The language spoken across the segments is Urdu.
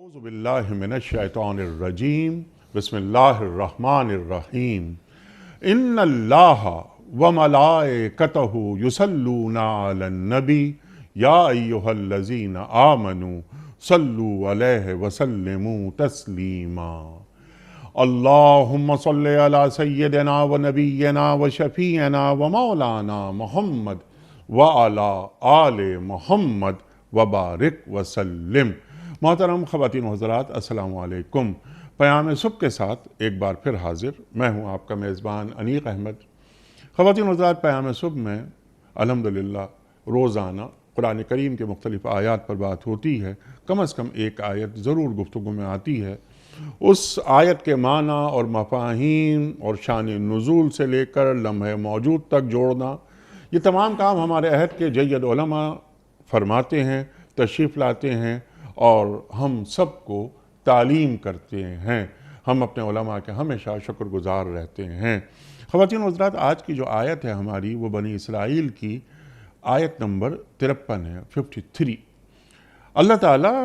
أعوذ بالله من الشيطان الرجيم بسم الله الرحمن الرحيم إن الله وملائكته يصلون على النبي يا أيها الذين آمنوا صلوا عليه وسلموا تسليما اللهم صل على سيدنا ونبينا وشفيعنا ومولانا محمد وعلى آل محمد وبارک وسلم۔ محترم خواتین و حضرات، السلام علیکم۔ پیام صبح کے ساتھ ایک بار پھر حاضر میں ہوں آپ کا میزبان انیق احمد۔ خواتین و حضرات، پیام صبح میں الحمدللہ روزانہ قرآن کریم کے مختلف آیات پر بات ہوتی ہے۔ کم از کم ایک آیت ضرور گفتگو میں آتی ہے۔ اس آیت کے معنی اور مفاہیم اور شان نزول سے لے کر لمحہ موجود تک جوڑنا، یہ تمام کام ہمارے عہد کے جید علماء فرماتے ہیں، تشریف لاتے ہیں اور ہم سب کو تعلیم کرتے ہیں۔ ہم اپنے علماء کے ہمیشہ شکر گزار رہتے ہیں۔ خواتین و حضرات، آج کی جو آیت ہے ہماری، وہ بنی اسرائیل کی آیت نمبر 53 ہے، 53۔ اللہ تعالیٰ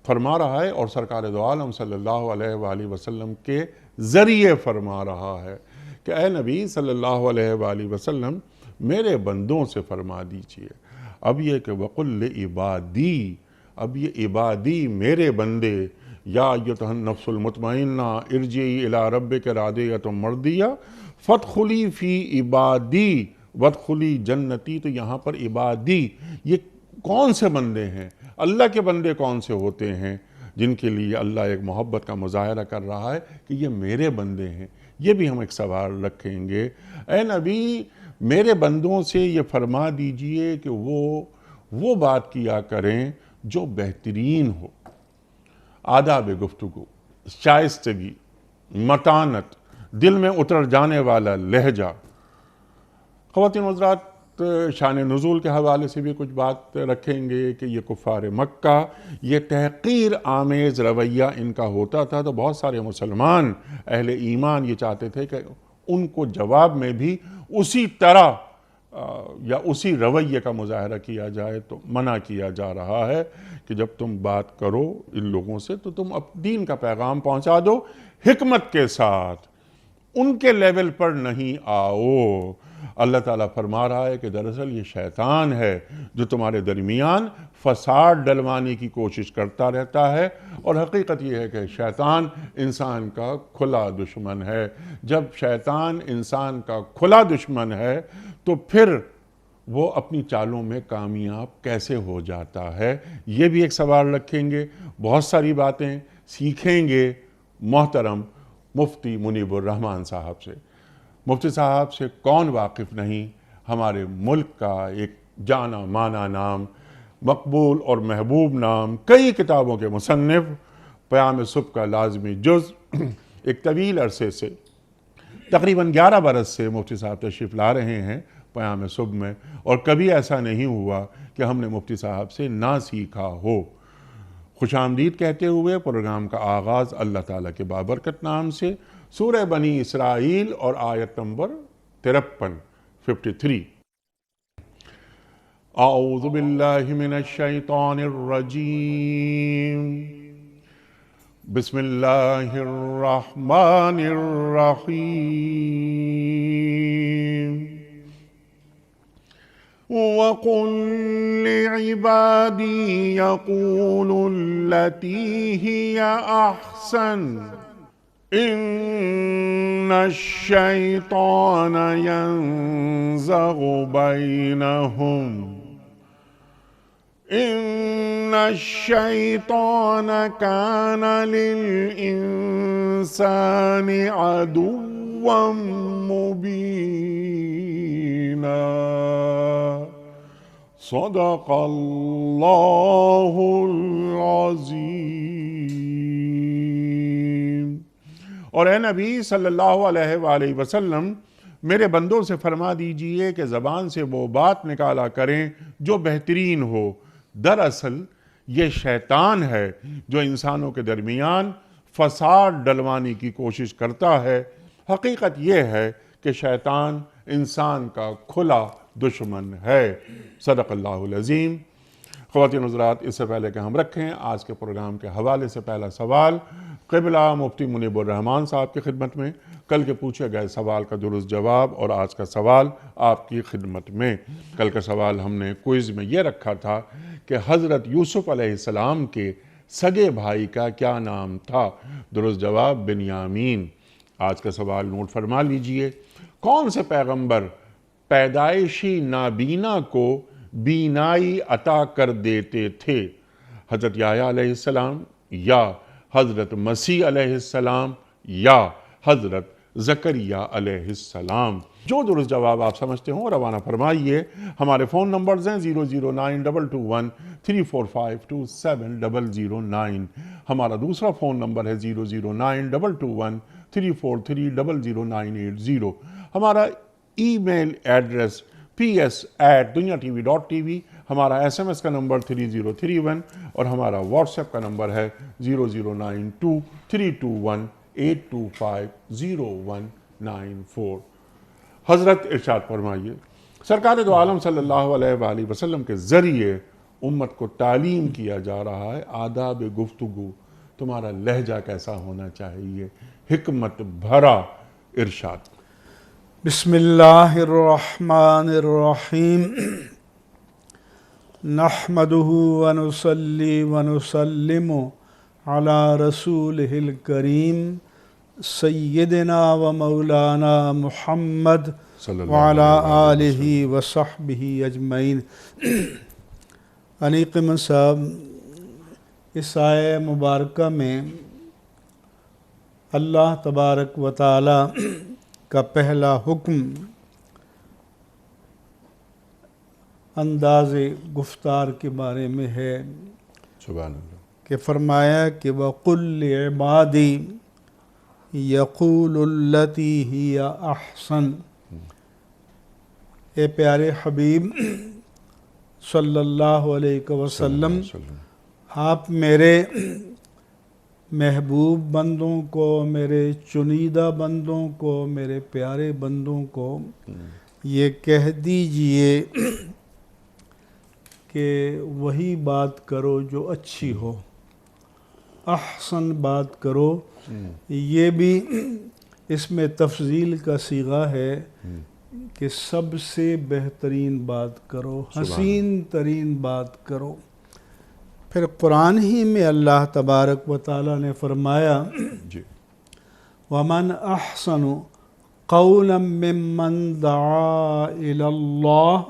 فرما رہا ہے اور سرکار دو عالم صلی اللہ علیہ وآلہ وسلم کے ذریعے فرما رہا ہے کہ اے نبی صلی اللہ علیہ وآلہ وسلم، میرے بندوں سے فرما دیجئے۔ اب یہ کہ وَقُلْ لِعِبَادِي، اب یہ عبادی میرے بندے، یا ایتھا النفس المطمئنہ ارجعی الی ربک راضیۃ مرضیہ فادخلی فی عبادی وادخلی جنتی۔ تو یہاں پر عبادی، یہ کون سے بندے ہیں؟ اللہ کے بندے کون سے ہوتے ہیں جن کے لیے اللہ ایک محبت کا مظاہرہ کر رہا ہے کہ یہ میرے بندے ہیں؟ یہ بھی ہم ایک سوال رکھیں گے۔ اے نبی، میرے بندوں سے یہ فرما دیجئے کہ وہ بات کیا کریں جو بہترین ہو، آداب گفتگو، شائستگی، متانت، دل میں اتر جانے والا لہجہ۔ خواتین و حضرات، شان نزول کے حوالے سے بھی کچھ بات رکھیں گے کہ یہ کفار مکہ، یہ تحقیر آمیز رویہ ان کا ہوتا تھا، تو بہت سارے مسلمان اہل ایمان یہ چاہتے تھے کہ ان کو جواب میں بھی اسی طرح یا اسی رویے کا مظاہرہ کیا جائے، تو منع کیا جا رہا ہے کہ جب تم بات کرو ان لوگوں سے تو تم دین کا پیغام پہنچا دو حکمت کے ساتھ، ان کے لیول پر نہیں آؤ۔ اللہ تعالیٰ فرما رہا ہے کہ دراصل یہ شیطان ہے جو تمہارے درمیان فساد ڈلوانے کی کوشش کرتا رہتا ہے، اور حقیقت یہ ہے کہ شیطان انسان کا کھلا دشمن ہے۔ جب شیطان انسان کا کھلا دشمن ہے تو پھر وہ اپنی چالوں میں کامیاب کیسے ہو جاتا ہے؟ یہ بھی ایک سوال رکھیں گے، بہت ساری باتیں سیکھیں گے محترم مفتی منیب الرحمن صاحب سے۔ مفتی صاحب سے کون واقف نہیں؟ ہمارے ملک کا ایک جانا مانا نام، مقبول اور محبوب نام، کئی کتابوں کے مصنف، پیام صبح کا لازمی جز۔ ایک طویل عرصے سے، تقریباً 11 برس سے مفتی صاحب تشریف لا رہے ہیں پیام صبح میں، اور کبھی ایسا نہیں ہوا کہ ہم نے مفتی صاحب سے نہ سیکھا ہو۔ خوش آمدید کہتے ہوئے پروگرام کا آغاز اللہ تعالیٰ کے بابرکت نام سے، سورہ بنی اسرائیل اور آیت نمبر 53، 53۔ اعوذ باللہ من الشیطان الرجیم، بسم اللہ الرحمن الرحیم۔ وَقُلْ لِعِبَادِي يَقُولُوا الَّتِي هِيَ أَحْسَنُ إِنَّ الشَّيْطَانَ يَنزَغُ بَيْنَهُمْ إِنَّ الشَّيْطَانَ كَانَ لِلْإِنسَانِ عَدُوًّا مُبِينًا۔ صدق اللہ العظیم۔ اور اے نبی صلی اللہ علیہ وآلہ وسلم، میرے بندوں سے فرما دیجئے کہ زبان سے وہ بات نکالا کریں جو بہترین ہو۔ دراصل یہ شیطان ہے جو انسانوں کے درمیان فساد ڈلوانے کی کوشش کرتا ہے۔ حقیقت یہ ہے کہ شیطان انسان کا کھلا دشمن ہے۔ صدق اللہ العظیم۔ خواتین حضرات، اس سے پہلے کہ ہم رکھیں آج کے پروگرام کے حوالے سے پہلا سوال قبلہ مفتی منیب الرحمان صاحب کی خدمت میں، کل کے پوچھے گئے سوال کا درست جواب اور آج کا سوال آپ کی خدمت میں۔ کل کا سوال ہم نے کوئز میں یہ رکھا تھا کہ حضرت یوسف علیہ السلام کے سگے بھائی کا کیا نام تھا؟ درست جواب بنیامین۔ آج کا سوال نوٹ فرما لیجئے، کون سے پیغمبر پیدائشی نابینا کو بینائی عطا کر دیتے تھے؟ حضرت یحییٰ علیہ السلام یا حضرت مسیح علیہ السلام یا حضرت زکریا علیہ السلام؟ جو درست جواب آپ سمجھتے ہوں روانہ فرمائیے۔ ہمارے فون نمبرز ہیں 0092213452709، ہمارا دوسرا فون نمبر ہے 0092234300980، ہمارا ای میل ایڈریس ps@duniatv.tv، ہمارا SMS کا نمبر 3031 اور ہمارا واٹس ایپ کا نمبر ہے 0092321825019 حضرت ارشاد فرمائیے، سرکار دو عالم صلی اللہ علیہ وآلہ وسلم کے ذریعے امت کو تعلیم کیا جا رہا ہے آداب گفتگو، تمہارا لہجہ کیسا ہونا چاہیے؟ حکمت بھرا ارشاد۔ بسم اللہ الرحمن الرحیم، نحمدہ ونصلی ونسلم علی رسولہ الکریم سیدنا و مولانا محمد وعلی آلہ وصحبہ اجمعین۔ انیقم صاحب، اس آیہ مبارکہ میں اللہ تبارک و تعالی کا پہلا حکم انداز گفتار کے بارے میں ہے سبحان اللہ، کہ فرمایا کہ وَقُلْ لِعِبَادِي يَقُولُ الَّتِي هِيَ أَحْسَنُ۔ اے پیارے حبیب صلی اللہ علیہ وسلم، آپ میرے محبوب بندوں کو، میرے چنیدہ بندوں کو، میرے پیارے بندوں کو یہ کہہ دیجئے کہ وہی بات کرو جو اچھی ہو، احسن بات کرو۔ یہ بھی اس میں تفضیل کا صیغہ ہے کہ سب سے بہترین بات کرو، حسین ترین بات کرو۔ پھر قرآن ہی میں اللہ تبارک و تعالیٰ نے فرمایا وَمَنْ أَحْسَنُ قَوْلًا مِّمَّنْ دَعَا إِلَى اللَّهِ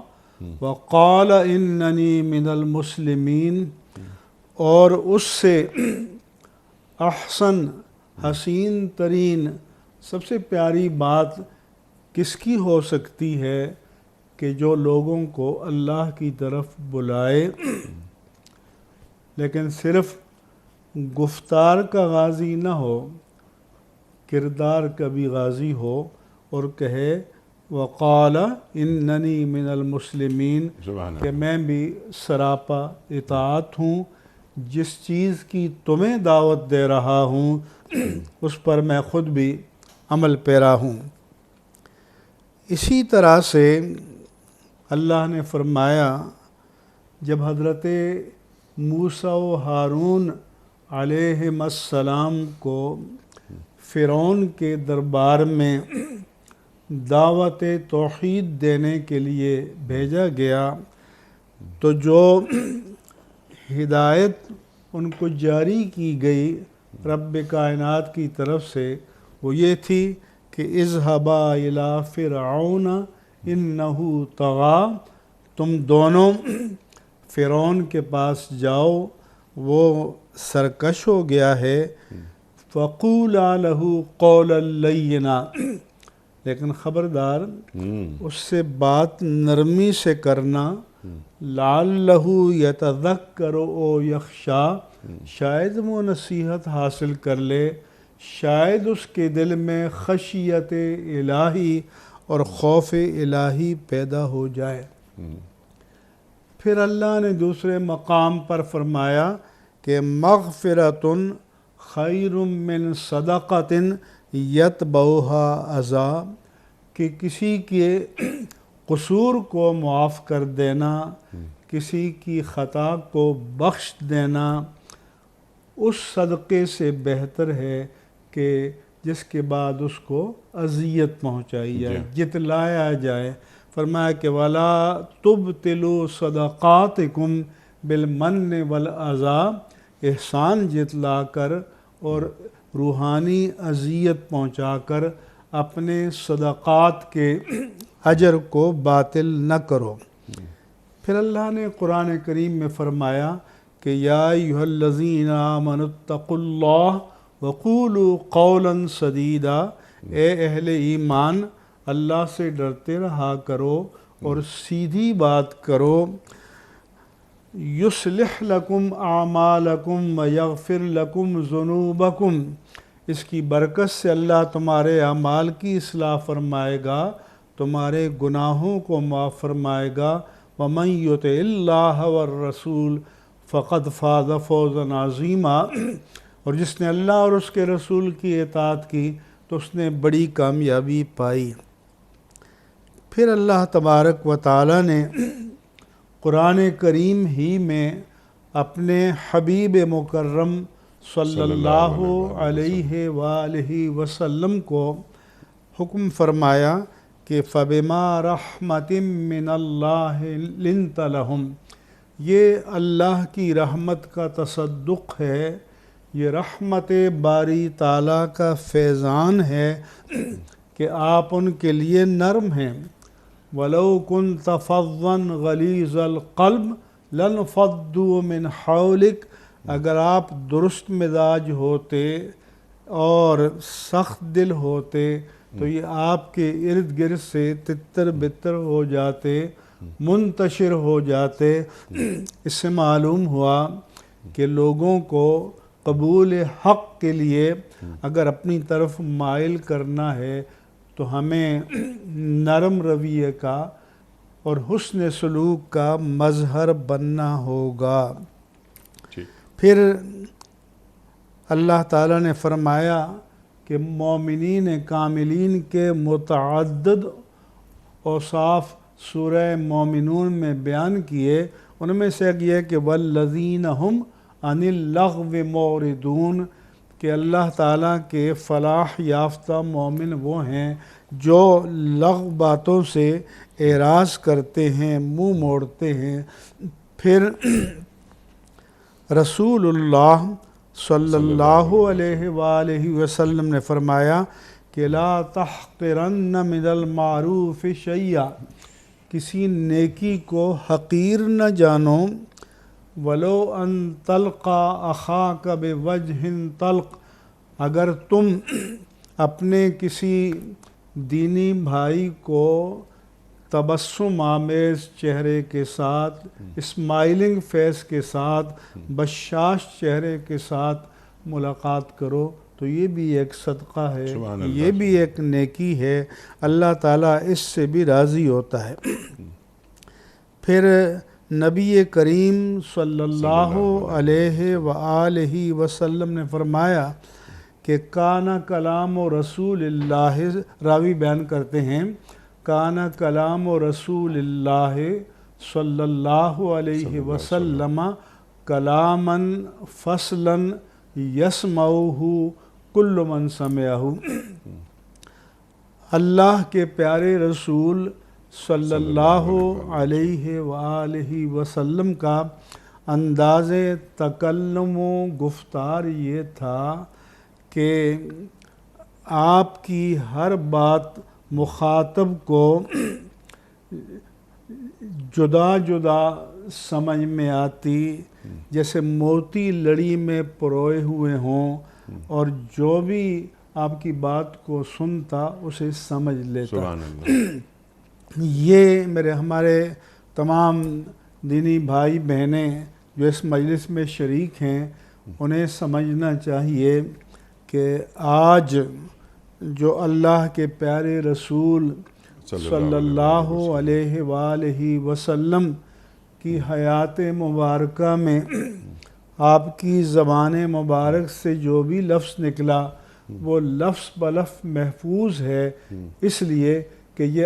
وَقَالَ إِنَّنِي مِنَ الْمُسْلِمِينَ، اور اس سے احسن، حسین ترین، سب سے پیاری بات کس کی ہو سکتی ہے کہ جو لوگوں کو اللہ کی طرف بلائے، لیکن صرف گفتار کا غازی نہ ہو، کردار کا بھی غازی ہو اور کہے وقال اننی من المسلمین، کہ میں بھی سراپا اطاعت ہوں، جس چیز کی تمہیں دعوت دے رہا ہوں اس پر میں خود بھی عمل پیرا ہوں۔ اسی طرح سے اللہ نے فرمایا جب حضرت موسیٰ و ہارون علیہم السلام کو فرعون کے دربار میں دعوت توحید دینے کے لیے بھیجا گیا، تو جو ہدایت ان کو جاری کی گئی رب کائنات کی طرف سے وہ یہ تھی کہ اذهبا الی فرعون انہ طغی، تم دونوں فرعون کے پاس جاؤ، وہ سرکش ہو گیا ہے، فقولا لہ قولا لینا، لیکن خبردار اس سے بات نرمی سے کرنا، لعلہ یتذکر او یخشی، شاید وہ نصیحت حاصل کر لے، شاید اس کے دل میں خشیت الہی اور خوف الہی پیدا ہو جائے۔ پھر اللہ نے دوسرے مقام پر فرمایا کہ مغفرۃ خیر من صدقۃ یتبعھا اذی، کہ کسی کے قصور کو معاف کر دینا، کسی کی خطا کو بخش دینا اس صدقے سے بہتر ہے کہ جس کے بعد اس کو اذیت پہنچائی جائے، جتلایا جائے۔ فرمایا کہ وَلَا تُبْتِلُوا صَدَقَاتِكُمْ بِالْمَنِّ وَالْأَذَىٰ، احسان جتلا کر اور روحانی اذیت پہنچا کر اپنے صدقات کے اجر کو باطل نہ کرو۔ پھر اللہ نے قرآن کریم میں فرمایا کہ یا ایھا الذین آمنوا اتقوا اللہ وقولوا قولا سدیدا، اے اہل ایمان اللہ سے ڈرتے رہا کرو اور سیدھی بات کرو۔ یصلح لکم اعمالکم ویغفر لکم ذنوبکم، اس کی برکت سے اللہ تمہارے اعمال کی اصلاح فرمائے گا، تمہارے گناہوں کو معاف فرمائے گا۔ وَمَن يُطِعِ اللَّهَ وَالرَّسُولَ فَقَدْ فَازَ فَوْزًا عَظِيمًا، اور جس نے اللہ اور اس کے رسول کی اطاعت کی تو اس نے بڑی کامیابی پائی۔ پھر اللہ تبارک و تعالی نے قرآن کریم ہی میں اپنے حبیب مکرم صلی اللہ علیہ وآلہ وسلم کو حکم فرمایا کہ فَبِمَا رَحْمَةٍ مِّنَ اللَّهِ لِنْتَ لَهُمْ، یہ اللہ کی رحمت کا تصدق ہے، یہ رحمت باری تعالیٰ کا فیضان ہے کہ آپ ان کے لیے نرم ہیں۔ وَلَوْ كُنْتَ فَظًّا غَلِيظَ الْقَلْبِ لَانفَضُّوا مِنْ حَوْلِكَ، اگر آپ درست مزاج ہوتے اور سخت دل ہوتے تو یہ آپ کے ارد گرد سے تتر بتر ہو جاتے، منتشر ہو جاتے۔ اس سے معلوم ہوا کہ لوگوں کو قبول حق کے لیے اگر اپنی طرف مائل کرنا ہے تو ہمیں نرم رویے کا اور حسن سلوک کا مظہر بننا ہوگا۔ پھر اللہ تعالیٰ نے فرمایا کہ مومنین کاملین کے متعدد اوصاف سورہ مومنون میں بیان کیے، ان میں سے ایک یہ کہ والذین ہم عن اللغو معرضون، کہ اللہ تعالیٰ کے فلاح یافتہ مومن وہ ہیں جو لغو باتوں سے اعراض کرتے ہیں، منہ موڑتے ہیں۔ پھر رسول اللہ صلی اللہ علیہ وآلہ وسلم نے فرمایا کہ لا تحقرن من المعروف شیئا، کسی نیکی کو حقیر نہ جانو، ولو ان تلقا اخاک بوجہ طلق، اگر تم اپنے کسی دینی بھائی کو تبسم آمیز چہرے کے ساتھ، اسمائلنگ فیس کے ساتھ، بشاش چہرے کے ساتھ ملاقات کرو تو یہ بھی ایک صدقہ ہے، یہ بھی ایک نیکی ہے، اللہ تعالیٰ اس سے بھی راضی ہوتا ہے۔ پھر نبی کریم صلی اللہ علیہ وآلہ وسلم نے فرمایا کہ کانا کلام رسول اللہ، راوی بیان کرتے ہیں کانا کلام رسول اللہ صلی اللہ علیہ وسلم کلاما فصلا یسمعہ کل من سمعہ، اللہ کے پیارے رسول صلی اللہ علیہ وآلہ وسلم کا انداز تکلم و گفتار یہ تھا کہ آپ کی ہر بات مخاطب کو جدا جدا سمجھ میں آتی، جیسے موتی لڑی میں پروئے ہوئے ہوں، اور جو بھی آپ کی بات کو سنتا اسے سمجھ لیتا۔ یہ ہمارے تمام دینی بھائی بہنیں جو اس مجلس میں شریک ہیں انہیں سمجھنا چاہیے کہ آج جو اللہ کے پیارے رسول صلی اللہ علیہ وآلہ وسلم کی حیات مبارکہ میں آپ کی زبان مبارک سے جو بھی لفظ نکلا وہ لفظ بلفظ محفوظ ہے، اس لیے کہ یہ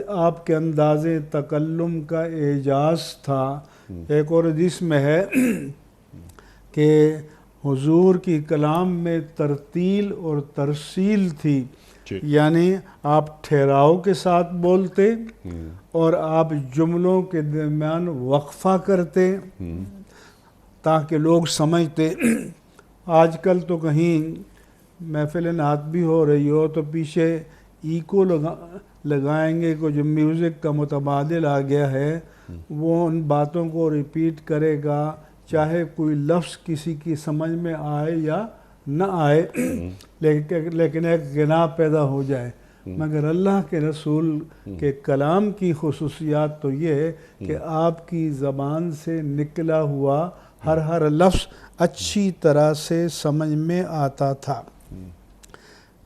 آپ کے انداز تکلم کا اعجاز تھا ایک اور حدیث میں ہے کہ حضور کی کلام میں ترتیل اور ترسیل تھی، یعنی آپ ٹھہراؤ کے ساتھ بولتے اور آپ جملوں کے درمیان وقفہ کرتے تاکہ لوگ سمجھتے۔ آج کل تو کہیں محفل نعت بھی ہو رہی ہو تو پیچھے ایکو لگائیں گے، کو جو میوزک کا متبادل آ گیا ہے وہ ان باتوں کو ریپیٹ کرے گا، چاہے کوئی لفظ کسی کی سمجھ میں آئے یا نہ آئے، لیکن ایک غنا پیدا ہو جائے۔ مگر اللہ کے رسول کے کلام کی خصوصیات تو یہ ہے کہ آپ کی زبان سے نکلا ہوا ہر لفظ اچھی طرح سے سمجھ میں آتا تھا۔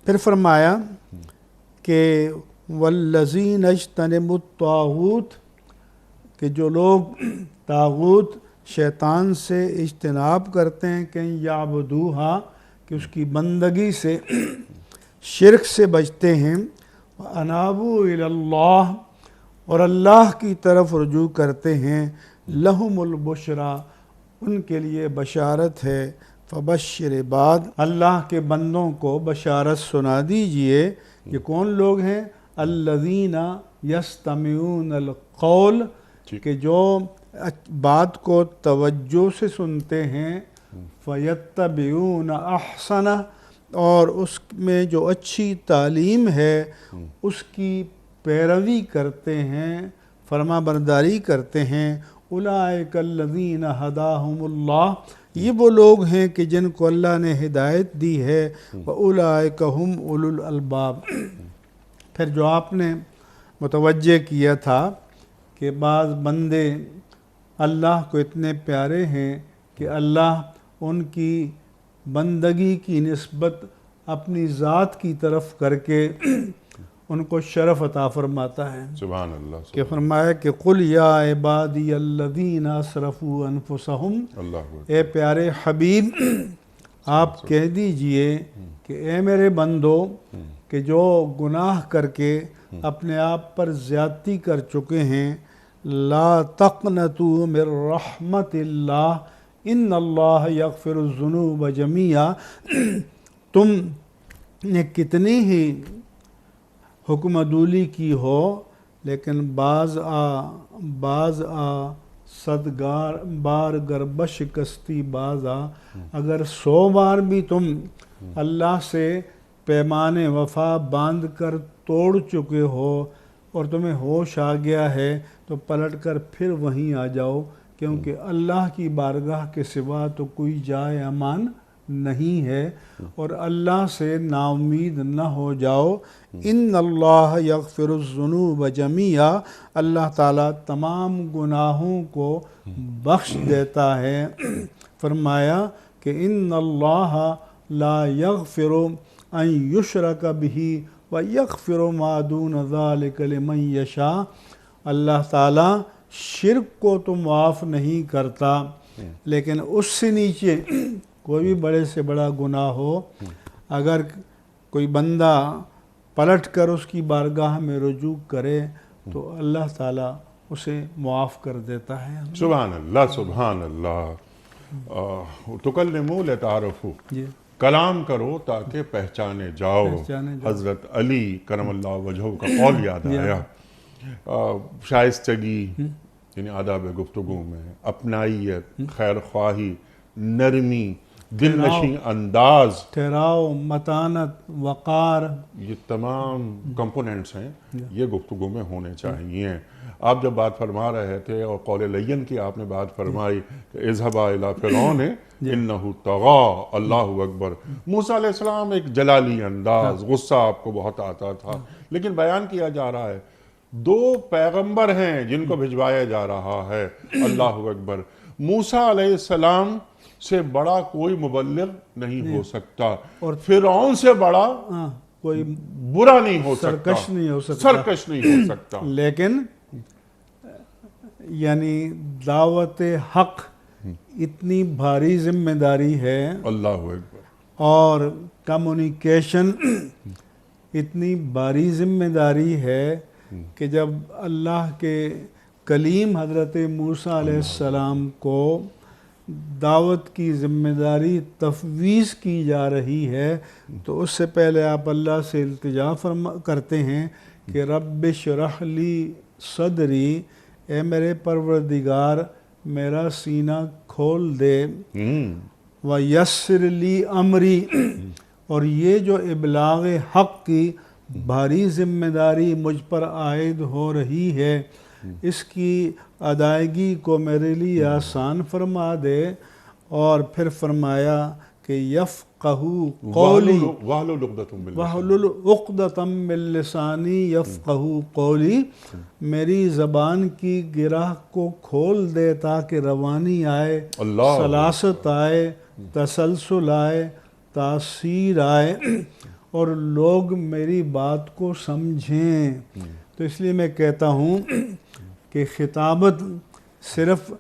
پھر فرمایا کہ والذین اجتنبوا الطاغوت، کہ جو لوگ طاغوت شیطان سے اجتناب کرتے ہیں کہ یعبدوہا، کہ اس کی بندگی سے، شرک سے بچتے ہیں، انابوا الی اللہ، اور اللہ کی طرف رجوع کرتے ہیں، لہم البشریٰ، ان کے لیے بشارت ہے، فبشر عباد، اللہ کے بندوں کو بشارت سنا دیجئے۔ یہ کون لوگ ہیں؟ الذین یستمعون القول، کہ جو بات کو توجہ سے سنتے ہیں، فیتبعون احسنہ، اور اس میں جو اچھی تعلیم ہے اس کی پیروی کرتے ہیں، فرما برداری کرتے ہیں۔ اولئک الذین ھداھم اللہ، یہ وہ لوگ ہیں کہ جن کو اللہ نے ہدایت دی ہے، واولئک ھم اولو الالباب۔ پھر جو آپ نے متوجہ کیا تھا کہ بعض بندے اللہ کو اتنے پیارے ہیں کہ اللہ ان کی بندگی کی نسبت اپنی ذات کی طرف کر کے ان کو شرف عطا فرماتا ہے۔ سبحان اللہ، کہ فرمایا کہ قل یا عبادی الذین اسرفوا انفسہم، اے پیارے حبیب آپ کہہ دیجئے کہ اے میرے بندو کہ جو گناہ کر کے اپنے آپ پر زیادتی کر چکے ہیں، لا تقنطوا من رحمت اللہ ان اللہ یغفر الذنوب جمیعا، تم نے کتنی ہی حکم عدولی کی ہو لیکن بعض آ صدگار بار گربہ شکستی باز آ، اگر 100 بار بھی تم اللہ سے پیمان وفا باندھ کر توڑ چکے ہو اور تمہیں ہوش آ گیا ہے تو پلٹ کر پھر وہیں آ جاؤ، کیونکہ اللہ کی بارگاہ کے سوا تو کوئی جائے امان نہیں ہے، اور اللہ سے نا امید نہ ہو جاؤ۔ ان اللہ یغفر الذنوب جمیعا، اللہ تعالیٰ تمام گناہوں کو بخش دیتا ہے۔ فرمایا کہ ان اللہ لا یغفر ان یشرک بہ ویغفر ما دون ذلک لمن یشاء، اللہ تعالیٰ شرک کو تو معاف نہیں کرتا، لیکن اس سے نیچے کوئی بھی بڑے سے بڑا گناہ ہو، اگر کوئی بندہ پلٹ کر اس کی بارگاہ میں رجوع کرے تو اللہ تعالیٰ اسے معاف کر دیتا ہے۔ سبحان اللہ، سبحان اللہ۔ تکلموا لتعارفوا، کلام کرو تاکہ پہچانے جاؤ۔ حضرت علی کرم اللہ وجہہ کا قول یاد آیا، شائستگی یعنی آداب گفتگو میں اپنائیت، خیر خواہی، نرمی، دل نشیں انداز، ٹھہراؤ، متانت، وقار، یہ تمام کمپوننٹس ہیں، یہ گفتگو میں ہونے چاہیے۔ آپ جب بات فرما رہے تھے اور قول لین کی آپ نے بات فرمائی کہ اذهبا الی فرعون انہ طغی، اللہ اکبر۔ موسیٰ علیہ السلام ایک جلالی انداز، غصہ آپ کو بہت آتا تھا، لیکن بیان کیا جا رہا ہے 2 پیغمبر ہیں جن کو بھجوایا جا رہا ہے، اللہ اکبر۔ موسیٰ علیہ السلام سے بڑا کوئی مبلغ نہیں ہو سکتا، اور فرعون سے بڑا کوئی برا نہیں ہو سکتا، سرکش نہیں ہو سکتا، سرکش نہیں ہو سکتا۔ لیکن یعنی دعوت حق اتنی بھاری ذمہ داری ہے، اللہ اکبر، اور کمیونیکیشن اتنی بھاری ذمہ داری ہے کہ جب اللہ کے کلیم حضرت موسیٰ علیہ السلام کو دعوت کی ذمہ داری تفویض کی جا رہی ہے، تو اس سے پہلے آپ اللہ سے التجا کرتے ہیں کہ رب اشرح لی صدری، اے میرے پروردگار میرا سینہ کھول دے، ویسر لی امری، اور یہ جو ابلاغ حق کی بھاری ذمہ داری مجھ پر عائد ہو رہی ہے، اس کی ادائیگی کو میرے لیے آسان فرما دے۔ اور پھر فرمایا کہ یفقہوا قولی وَاحْلُلْ عُقْدَةً مِّن لِّسَانِی یفقہوا قولی، میری زبان کی گرہ کو کھول دے تاکہ روانی آئے، سلاست آئے، تسلسل آئے، تاثیر آئے، اور لوگ میری بات کو سمجھیں۔ تو اس لیے میں کہتا ہوں کہ خطابت صرف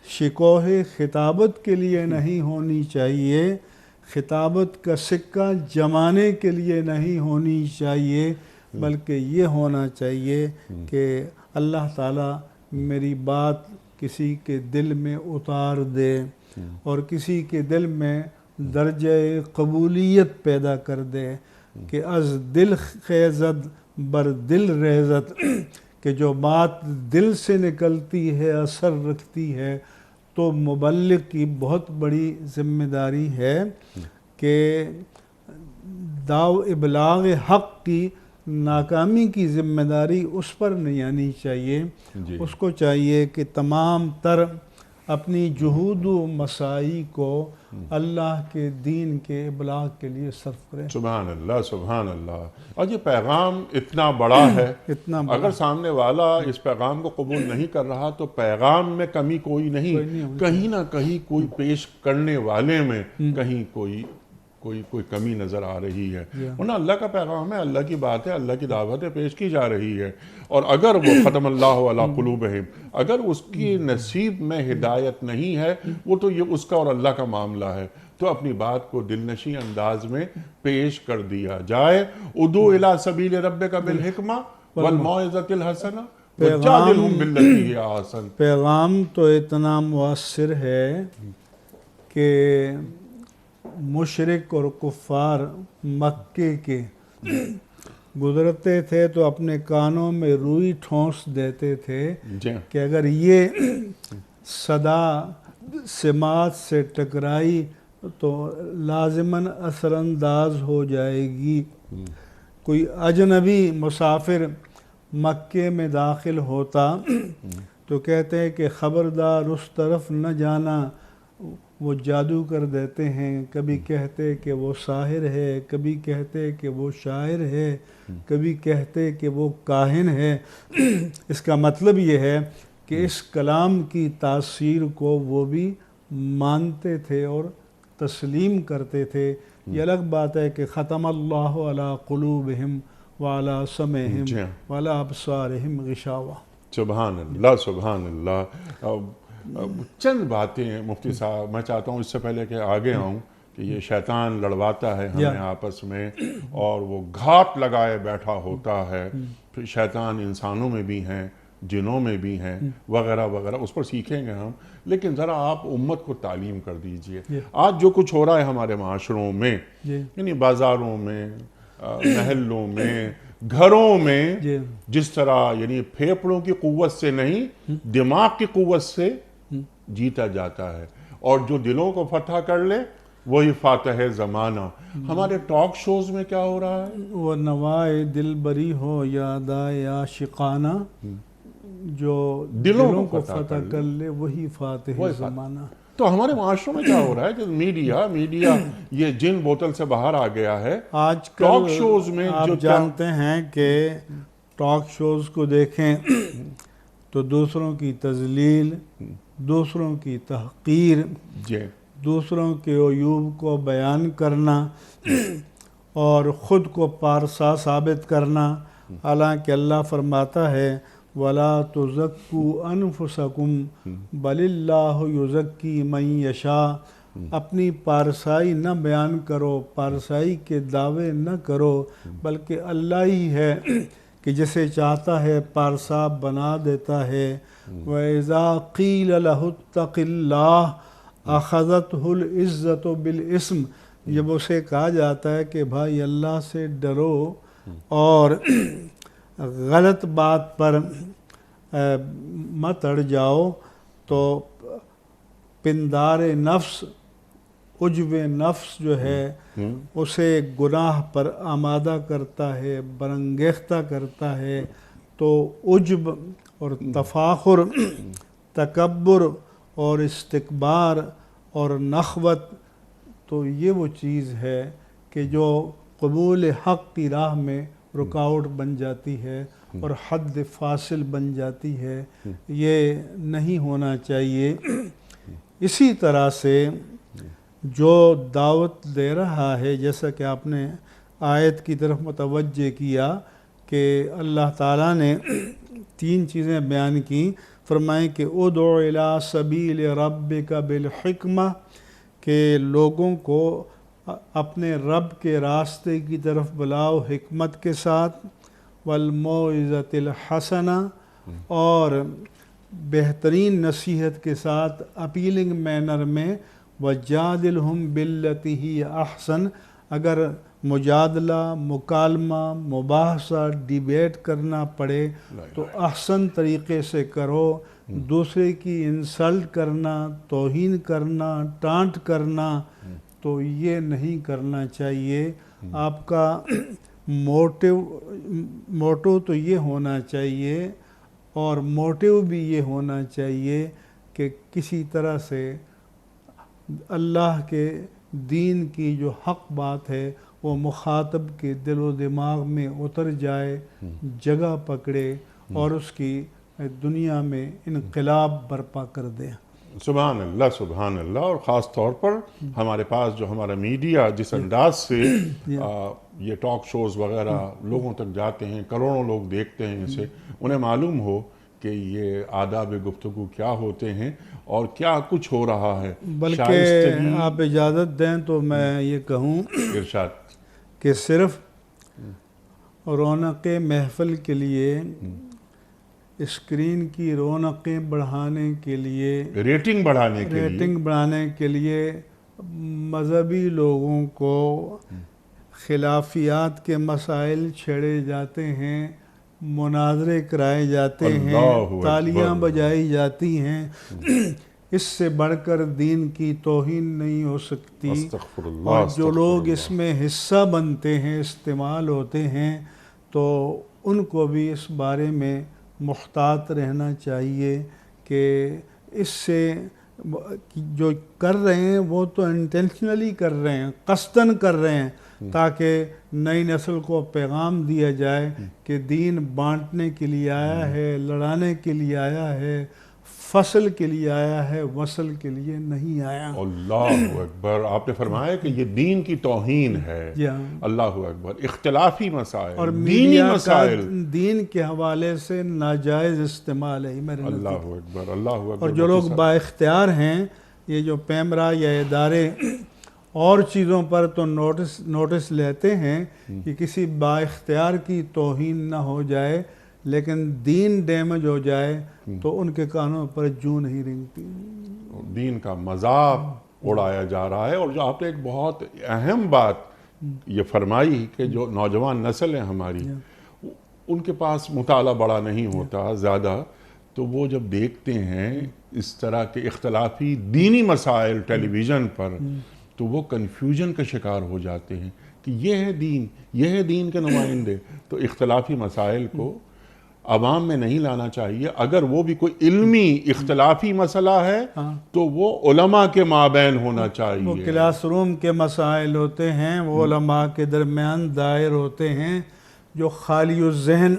شکوہ خطابت کے لیے نہیں ہونی چاہیے، خطابت کا سکہ جمانے کے لیے نہیں ہونی چاہیے، بلکہ یہ ہونا چاہیے کہ اللہ تعالیٰ میری بات کسی کے دل میں اتار دے اور کسی کے دل میں درجہ قبولیت پیدا کر دے کہ از دل خیزد بر دل ریزت، کہ جو بات دل سے نکلتی ہے اثر رکھتی ہے۔ تو مبلغ کی بہت بڑی ذمہ داری ہے کہ ابلاغ حق کی ناکامی کی ذمہ داری اس پر نہیں آنی چاہیے، اس کو چاہیے کہ تمام تر اپنی جہود و مساعی کو اللہ کے دین کے ابلاغ کے لیے صرف کریں۔ سبحان اللہ، سبحان اللہ۔ اور یہ پیغام اتنا بڑا ہے، اگر سامنے والا اس پیغام کو قبول نہیں کر رہا تو پیغام میں کمی کوئی نہیں، کہیں نہ کہیں کوئی پیش کرنے والے میں کہیں کوئی کمی نظر آ رہی ہے، ورنہ اللہ کا پیغام ہے، اللہ کی بات ہے، اللہ کی دعوت ہے، پیش کی جا رہی ہے۔ اور اگر وہ ختم اللہ علی قلوبہم، اگر اس کی نصیب میں ہدایت نہیں ہے، وہ تو یہ اس کا اور اللہ کا معاملہ ہے، تو اپنی بات کو دل نشیں انداز میں پیش کر دیا جائے۔ ادعو الی سبیل ربک بالحکمہ والموعظۃ الحسنہ وجادلہم باللتی ہی احسن۔ پیغام تو اتنا مؤثر ہے کہ مشرک اور کفار مکے کے گزرتے تھے تو اپنے کانوں میں روئی ٹھونس دیتے تھے کہ اگر یہ صدا سماعت سے ٹکرائی تو لازماً اثر انداز ہو جائے گی۔ کوئی اجنبی مسافر مکے میں داخل ہوتا تو کہتے ہیں کہ خبردار اس طرف نہ جانا، وہ جادو کر دیتے ہیں، کبھی کہتے کہ وہ ساحر ہے، کبھی کہتے کہ وہ شاعر ہے، کبھی کہتے کہ وہ کاہن ہے۔ اس کا مطلب یہ ہے کہ اس کلام کی تاثیر کو وہ بھی مانتے تھے اور تسلیم کرتے تھے۔ یہ الگ بات ہے کہ ختم اللہ علی قلوبہم وعلی سمعہم وعلی ابصارہم غشاوہ۔ سبحان اللہ، سبحان اللہ۔ چند باتیں مفتی صاحب میں چاہتا ہوں اس سے پہلے کہ آگے آؤں کہ یہ شیطان لڑواتا ہے ہمیں آپس میں اور وہ گھات لگائے بیٹھا ہوتا ہے، پھر شیطان انسانوں میں بھی ہیں، جنوں میں بھی ہیں، وغیرہ وغیرہ، اس پر سیکھیں گے ہم، لیکن ذرا آپ امت کو تعلیم کر دیجئے۔ آج جو کچھ ہو رہا ہے ہمارے معاشروں میں، یعنی بازاروں میں، محلوں میں، گھروں میں، جس طرح یعنی پھیپڑوں کی قوت سے نہیں دماغ کی قوت سے جیتا جاتا ہے، اور جو دلوں کو فتح کر لے وہی فاتح زمانہ۔ ہمارے ٹاک شوز میں کیا ہو رہا ہے؟ وہ نوائے دل بری ہو یا دائے عاشقانہ، جو دلوں کو فتح کر لے وہی فاتح زمانہ۔ تو ہمارے معاشروں میں کیا ہو رہا ہے کہ میڈیا یہ جن بوتل سے باہر آ گیا ہے۔ آج ٹاک شوز میں آپ جانتے ہیں کہ ٹاک شوز کو دیکھیں تو دوسروں کی تذلیل، دوسروں کی تحقیر، دوسروں کے عیوب کو بیان کرنا اور خود کو پارسا ثابت کرنا، حالانکہ اللہ فرماتا ہے وَلَا تُزَكُّوا أَنفُسَكُمْ بَلِ اللَّهُ يُزَكِّي مَن يَشَاءُ۔ اپنی پارسائی نہ بیان کرو، پارسائی کے دعوے نہ کرو، بلکہ اللہ ہی ہے کہ جسے چاہتا ہے پارساب بنا دیتا ہے۔ وَإِذَا قِيلَ لَهُ اتَّقِ اللَّهَ أَخَذَتْهُ الْعِزَّةُ بِالْإِثْمِ، جب اسے کہا جاتا ہے کہ بھائی اللہ سے ڈرو اور غلط بات پر مت اڑ جاؤ، تو پندار نفس، عجب نفس جو ہے اسے گناہ پر آمادہ کرتا ہے، برانگیختہ کرتا ہے۔ تو عجب اور تفاخر، تکبر اور استکبار اور نخوت، تو یہ وہ چیز ہے کہ جو قبول حق کی راہ میں رکاوٹ بن جاتی ہے اور حد فاصل بن جاتی ہے۔ یہ نہیں ہونا چاہیے۔ اسی طرح سے جو دعوت دے رہا ہے، جیسا کہ آپ نے آیت کی طرف متوجہ کیا کہ اللہ تعالیٰ نے 3 چیزیں بیان کی، فرمائیں کہ ادعو الی سبیل ربک بالحکمہ، کہ لوگوں کو اپنے رب کے راستے کی طرف بلاؤ حکمت کے ساتھ، والموعظۃ الحسنہ، اور بہترین نصیحت کے ساتھ، اپیلنگ مینر میں، وجادلہم باللتی ہی احسن، اگر مجادلہ، مکالمہ، مباحثہ، ڈیبیٹ کرنا پڑے تو احسن طریقے سے کرو۔ دوسرے کی انسلٹ کرنا، توہین کرنا، ٹانٹ کرنا، تو یہ نہیں کرنا چاہیے۔ آپ کا موٹو تو یہ ہونا چاہیے، اور موٹیو بھی یہ ہونا چاہیے کہ کسی طرح سے اللہ کے دین کی جو حق بات ہے وہ مخاطب کے دل و دماغ میں اتر جائے، جگہ پکڑے، اور اس کی دنیا میں انقلاب برپا کر دے۔ سبحان اللہ، سبحان اللہ۔ اور خاص طور پر ہمارے پاس جو ہمارا میڈیا جس انداز سے یہ ٹاک شوز وغیرہ لوگوں تک جاتے ہیں، کروڑوں لوگ دیکھتے ہیں اسے، انہیں معلوم ہو کہ یہ آداب گفتگو کیا ہوتے ہیں اور کیا کچھ ہو رہا ہے۔ بلکہ آپ اجازت دیں تو میں یہ کہوں ارشاد کہ صرف رونق محفل کے لیے، اسکرین کی رونقیں بڑھانے کے لیے، ریٹنگ بڑھانے کے لیے مذہبی لوگوں کو خلافیات کے مسائل چھیڑے جاتے ہیں، مناظرے کرائے جاتے ہیں، تالیاں بجائی جاتی ہیں، اس سے بڑھ کر دین کی توہین نہیں ہو سکتی۔ اور جو لوگ اس میں حصہ بنتے ہیں، استعمال ہوتے ہیں، تو ان کو بھی اس بارے میں محتاط رہنا چاہیے کہ اس سے جو کر رہے ہیں وہ تو انٹینشنلی کر رہے ہیں، قصداً کر رہے ہیں، تاکہ نئی نسل کو پیغام دیا جائے کہ دین بانٹنے کے لیے آیا ہے، لڑانے کے لیے آیا ہے، فصل کے لیے آیا ہے، وصل کے لیے نہیں آیا۔ اللہ اکبر۔ آپ نے فرمایا کہ یہ دین کی توہین ہے۔ اللہ اکبر۔ اختلافی مسائل اور دینی مسائل دین کے حوالے سے ناجائز استعمال ہے میرے نزدیک۔ اللہ اکبر، اللہ اکبر۔ اور جو لوگ با اختیار ہیں، یہ جو پیمرا یا ادارے اور چیزوں پر تو نوٹس لیتے ہیں کہ کسی با اختیار کی توہین نہ ہو جائے، لیکن دین ڈیمیج ہو جائے تو ان کے کانوں پر جوں نہیں رنگتی۔ دین کا مذاق اڑایا جا رہا ہے۔ اور جو آپ نے ایک بہت اہم بات یہ فرمائی کہ جو نوجوان نسل ہے ہماری، ان کے پاس مطالعہ بڑا نہیں ہوتا زیادہ، تو وہ جب دیکھتے ہیں اس طرح کے اختلافی دینی مسائل ٹیلی ویژن پر، تو وہ کنفیوژن کا شکار ہو جاتے ہیں کہ یہ ہے دین کے نمائندے۔ تو اختلافی مسائل کو عوام میں نہیں لانا چاہیے۔ اگر وہ بھی کوئی علمی اختلافی مسئلہ ہے تو وہ علماء کے مابین ہونا چاہیے۔ وہ کلاس روم کے مسائل ہوتے ہیں، وہ علماء کے درمیان دائر ہوتے ہیں۔ جو خالی الذہن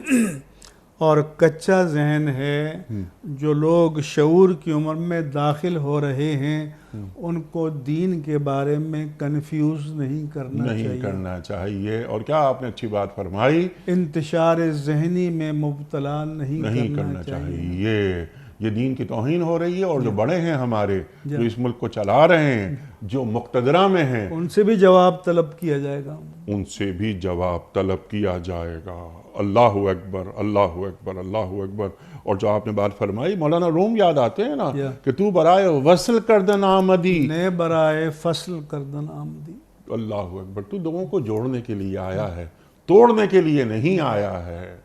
اور کچا ذہن ہے، جو لوگ شعور کی عمر میں داخل ہو رہے ہیں، ان کو دین کے بارے میں کنفیوز نہیں کرنا چاہیے۔ اور کیا آپ نے اچھی بات فرمائی، انتشار ذہنی میں مبتلا نہیں کرنا چاہیے۔ یہ دین کی توہین ہو رہی ہے، اور جو بڑے ہیں ہمارے، جو اس ملک کو چلا رہے ہیں، جو مقتدرہ میں ہیں، ان سے بھی جواب طلب کیا جائے گا، ان سے بھی جواب طلب کیا جائے گا۔ اللہ اکبر، اللہ اکبر، اللہ اکبر۔ اور جو آپ نے بات فرمائی، مولانا روم یاد آتے ہیں نا کہ تو برائے وصل کردن آمدی، نے برائے فصل کردن آمدی۔ اللہ اکبر، تو لوگوں کو جوڑنے کے لیے آیا ہے، توڑنے کے لیے نہیں آیا ہے۔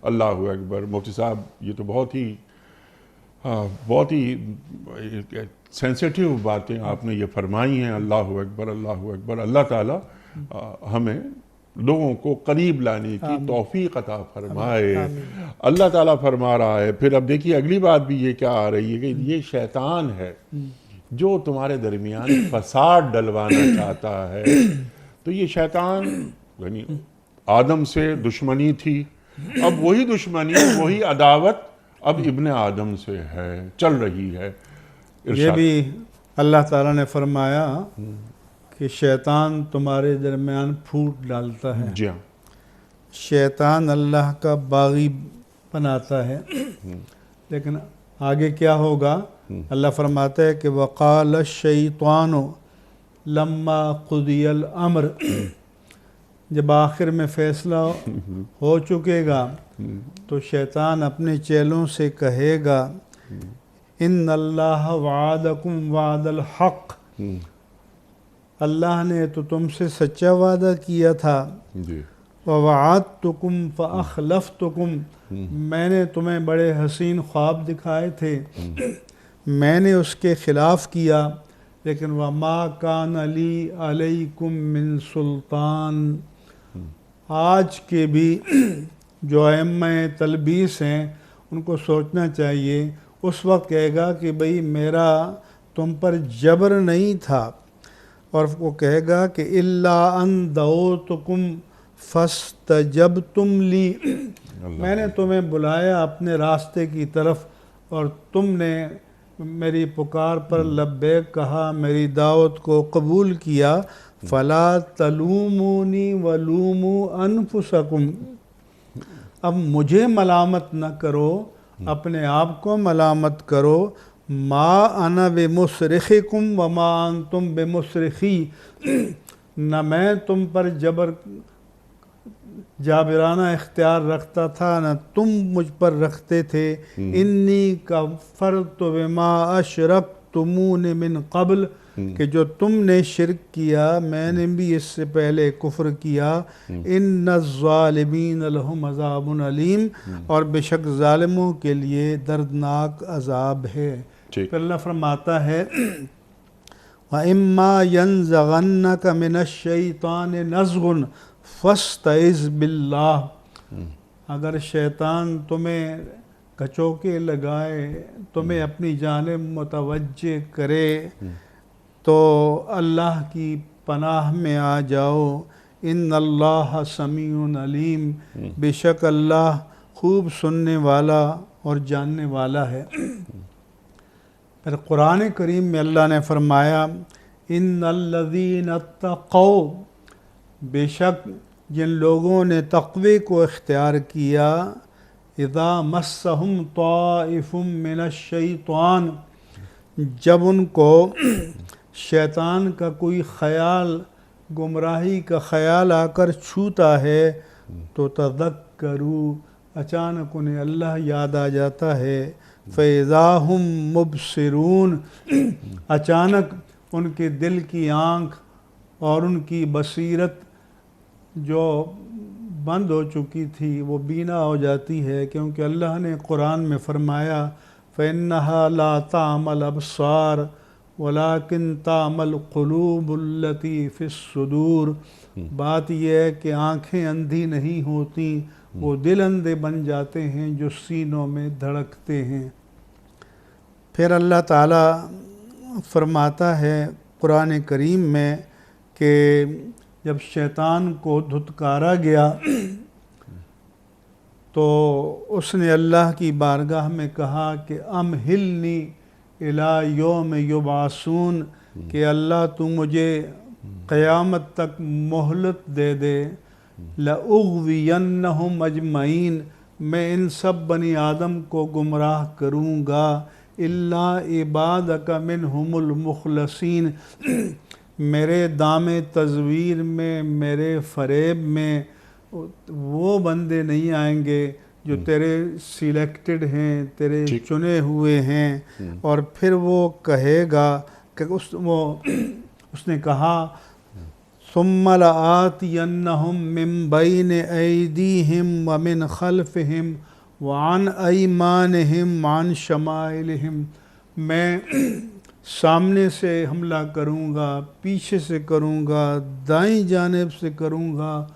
اللہ اکبر۔ مفتی صاحب، یہ تو بہت ہی سینسیٹیو باتیں آپ نے یہ فرمائی ہیں۔ اللہ اکبر، اللہ اکبر۔ اللہ تعالیٰ ہمیں لوگوں کو قریب لانے کی توفیق عطا فرمائے۔ اللہ تعالیٰ فرما رہا ہے، پھر اب دیکھیے اگلی بات بھی یہ کیا آ رہی ہے کہ یہ شیطان ہے جو تمہارے درمیان فساد ڈلوانا چاہتا ہے۔ تو یہ شیطان، یعنی آدم سے دشمنی تھی، اب وہی دشمنی، وہی عداوت اب ابن آدم سے ہے، چل رہی ہے۔ یہ بھی اللہ تعالیٰ نے فرمایا کہ شیطان تمہارے درمیان پھوٹ ڈالتا ہے۔ جی ہاں، شیطان اللہ کا باغی بناتا ہے، لیکن آگے کیا ہوگا؟ اللہ فرماتا ہے کہ وقال الشیطان لما قضی الامر، جب آخر میں فیصلہ ہو چکے گا تو شیطان اپنے چیلوں سے کہے گا ان اللہ وعدکم وعد الحق، اللہ نے تو تم سے سچا وعدہ کیا تھا، جی، ووعدتکم فاخلفتکم، میں نے تمہیں بڑے حسین خواب دکھائے تھے، میں نے اس کے خلاف کیا، لیکن وما کان لی علیکم من سلطان۔ آج کے بھی جو ائمہ تلبیس ہیں ان کو سوچنا چاہیے، اس وقت کہے گا کہ بھئی میرا تم پر جبر نہیں تھا، اور وہ کہے گا کہ الا ان دعوتکم فاستجبتم لی، میں نے تمہیں بلایا اپنے راستے کی طرف اور تم نے میری پکار پر لبیک کہا، میری دعوت کو قبول کیا، فلا تلومونی ولوموا انفسکم، اب مجھے ملامت نہ کرو، اپنے آپ کو ملامت کرو، ما انا بمصرخکم وما انتم بمصرخی، نہ میں تم پر جابرانہ اختیار رکھتا تھا نہ تم مجھ پر رکھتے تھے، انی کفرت بما اشرکتمون من قبل، کہ جو تم نے شرک کیا میں نے بھی اس سے پہلے کفر کیا، ان الظالمین لہم عذاب علیم، اور بے شک ظالموں کے لیے دردناک عذاب ہے۔ پھر اللہ فرماتا ہے وَإِمَّا يَنزَغَنَّكَ مِنَ الشَّيْطَانِ نَزْغٌ فَاسْتَعِذْ بِاللَّهِ، اگر شیطان تمہیں کچوکے لگائے، تمہیں اپنی جانب متوجہ کرے، تو اللہ کی پناہ میں آ جاؤ، ان اللہ سمیع علیم، بے شک اللہ خوب سننے والا اور جاننے والا ہے۔ پھر قرآن کریم میں اللہ نے فرمایا ان الذین اتقوا، بے شک جن لوگوں نے تقوی کو اختیار کیا، اذا مسہم طائف من الشیطان، جب ان کو شیطان کا کوئی خیال، گمراہی کا خیال آ کر چھوتا ہے، تو تذکروا، اچانک انہیں اللہ یاد آ جاتا ہے، فَإِذَا هُمْ مُبْصِرُونَ، اچانک ان کے دل کی آنکھ اور ان کی بصیرت جو بند ہو چکی تھی وہ بینا ہو جاتی ہے، کیونکہ اللہ نے قرآن میں فرمایا فَإِنَّهَا لَا تَعْمَى الْأَبْصَارُ وَلَكِنْ تَعْمَى الْقُلُوبُ الَّتِي فِي الصُّدُورِ، بات یہ ہے کہ آنکھیں اندھی نہیں ہوتی، وہ دل اندھے بن جاتے ہیں جو سینوں میں دھڑکتے ہیں۔ پھر اللہ تعالیٰ فرماتا ہے قرآن کریم میں کہ جب شیطان کو دھتکارا گیا تو اس نے اللہ کی بارگاہ میں کہا کہ امہلنی الی یوم یبعثون، کہ اللہ تو مجھے قیامت تک مہلت دے دے، لأغوینہم اجمعین، میں ان سب بنی آدم کو گمراہ کروں گا الا عبادک منہم المخلصین، میرے دام تزویر میں، میرے فریب میں وہ بندے نہیں آئیں گے جو تیرے سلیکٹڈ ہیں، تیرے چنے ہوئے ہیں۔ اور پھر وہ کہے گا کہ اس نے کہا ثم لآتینہم من بین ایدیہم ومن خلفہم وعن ایمانہم وعن شمائلہم، میں سامنے سے حملہ کروں گا، پیچھے سے کروں گا، دائیں جانب سے کروں گا،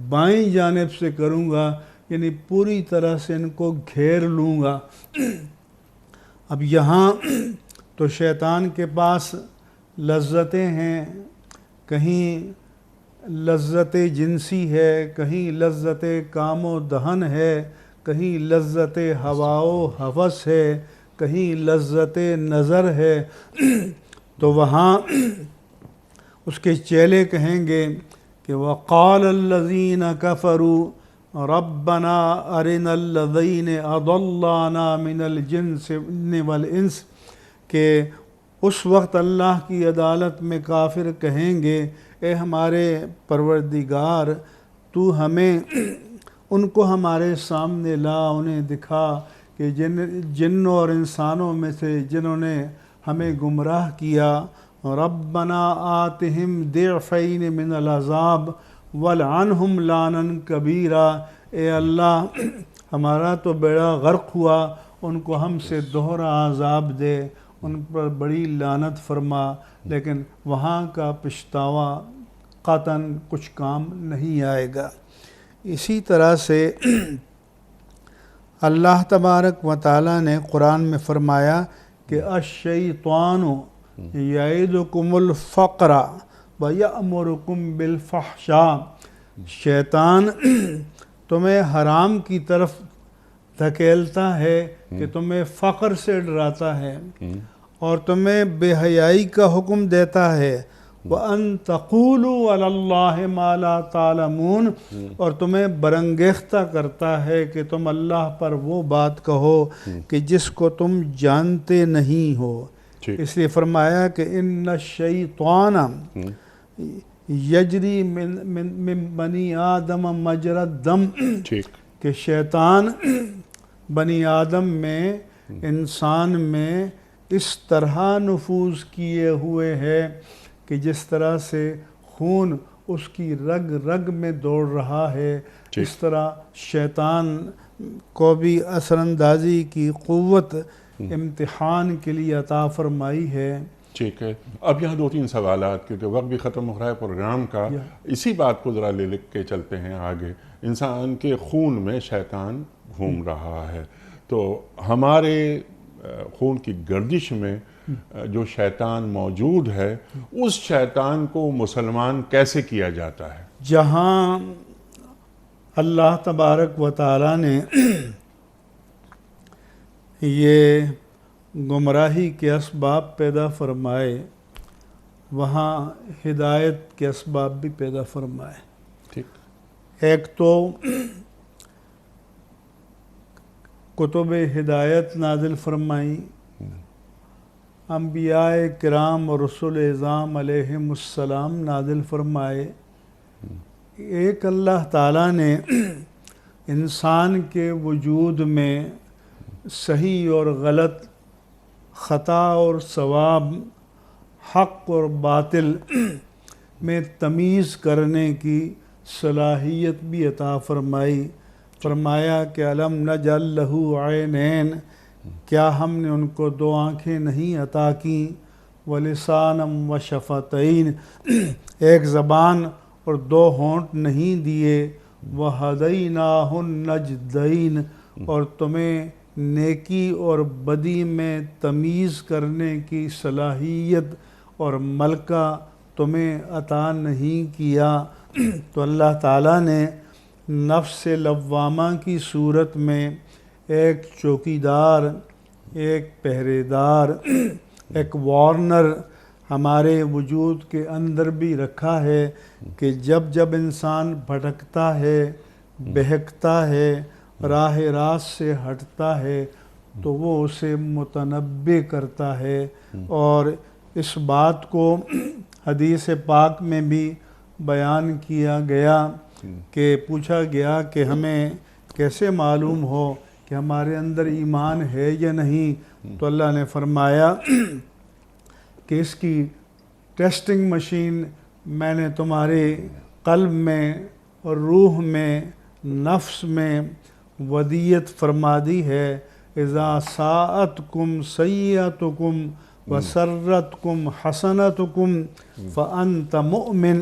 بائیں جانب سے کروں گا، یعنی پوری طرح سے ان کو گھیر لوں گا۔ اب یہاں تو شیطان کے پاس لذتیں ہیں، کہیں لذت جنسی ہے، کہیں لذت کام و دہن ہے، کہیں لذت ہوا و ہوس ہے، کہیں لذت نظر ہے۔ تو وہاں اس کے چیلے کہیں گے کہ وَقَالَ الَّذِينَ كَفَرُوا رَبَّنَا أَرِنَا الَّذَيْنِ أَضَلَّانَا مِنَ الْجِنِّ وَالْإِنسِ، کہ اس وقت اللہ کی عدالت میں کافر کہیں گے اے ہمارے پروردگار، تو ہمیں ان کو ہمارے سامنے لا، انہیں دکھا کہ جنوں اور انسانوں میں سے جنہوں نے ہمیں گمراہ کیا۔ ربنا آتہم ضعفین من العذاب ولعنہم لعنا کبیرا، اے اللہ ہمارا تو بیڑا غرق ہوا، ان کو ہم سے دوہرا عذاب دے، ان پر بڑی لعنت فرما۔ لیکن وہاں کا پچھتاوا قطعاً کچھ کام نہیں آئے گا۔ اسی طرح سے اللہ تبارک و تعالیٰ نے قرآن میں فرمایا کہ الشیطان یعدکم الفقر ویأمرکم بالفحشاء، شیطان تمہیں حرام کی طرف دھکیلتا ہے کہ تمہیں فقر سے ڈراتا ہے، اور تمہیں بے حیائی کا حکم دیتا ہے، وَأَن تَقُولُوا عَلَى اللَّهِ مَا لَا تَعْلَمُونَ، اور تمہیں برانگیختہ کرتا ہے کہ تم اللہ پر وہ بات کہو کہ جس کو تم جانتے نہیں ہو۔ اس لیے فرمایا کہ ان الشیطان یجری من بنی آدم مجرى الدم، کہ شیطان بنی آدم میں، انسان میں اس طرح نفوذ کیے ہوئے ہے کہ جس طرح سے خون اس کی رگ رگ میں دوڑ رہا ہے، اس طرح شیطان کو بھی اثر اندازی کی قوت امتحان کے لیے عطا فرمائی ہے۔ ٹھیک ہے، اب یہاں 2-3 سوالات، کیونکہ وقت بھی ختم ہو رہا ہے پروگرام کا، اسی بات کو ذرا لکھ کے چلتے ہیں آگے۔ انسان کے خون میں شیطان گھوم رہا ہے، تو ہمارے خون کی گردش میں جو شیطان موجود ہے، اس شیطان کو مسلمان کیسے کیا جاتا ہے؟ جہاں اللہ تبارک و تعالیٰ نے یہ گمراہی کے اسباب پیدا فرمائے، وہاں ہدایت کے اسباب بھی پیدا فرمائے۔ ٹھیک، ایک تو کتب ہدایت نازل فرمائیں، انبیاء کرام اور رسول اعظام علیہم السلام نازل فرمائے۔ ایک اللہ تعالیٰ نے انسان کے وجود میں صحیح اور غلط، خطا اور ثواب، حق اور باطل میں تمیز کرنے کی صلاحیت بھی عطا فرمائی۔ فرمایا کہ الم نجعل لہ عینین، کیا ہم نے ان کو 2 آنکھیں نہیں عطا کیں، ولسانم و شفتین، ایک زبان اور 2 ہونٹ نہیں دیے، وہدیناہ النجدین، اور تمہیں نیکی اور بدی میں تمیز کرنے کی صلاحیت اور ملکہ تمہیں عطا نہیں کیا۔ تو اللہ تعالیٰ نے نفس لوامہ کی صورت میں ایک چوکیدار، ایک پہرے دار، ایک وارنر ہمارے وجود کے اندر بھی رکھا ہے کہ جب جب انسان بھٹکتا ہے، بہکتا ہے راہ راست سے ہٹتا ہے تو وہ اسے متنبع کرتا ہے۔ اور اس بات کو حدیث پاک میں بھی بیان کیا گیا کہ پوچھا گیا کہ ہمیں کیسے معلوم ہو کہ ہمارے اندر ایمان ہے یا نہیں، تو اللہ نے فرمایا کہ اس کی ٹیسٹنگ مشین میں نے تمہارے قلب میں اور روح میں نفس میں ودیت فرما دی ہے۔ اذا ساءتکم سیئتکم وسرتکم حسنتکم فانت مؤمن،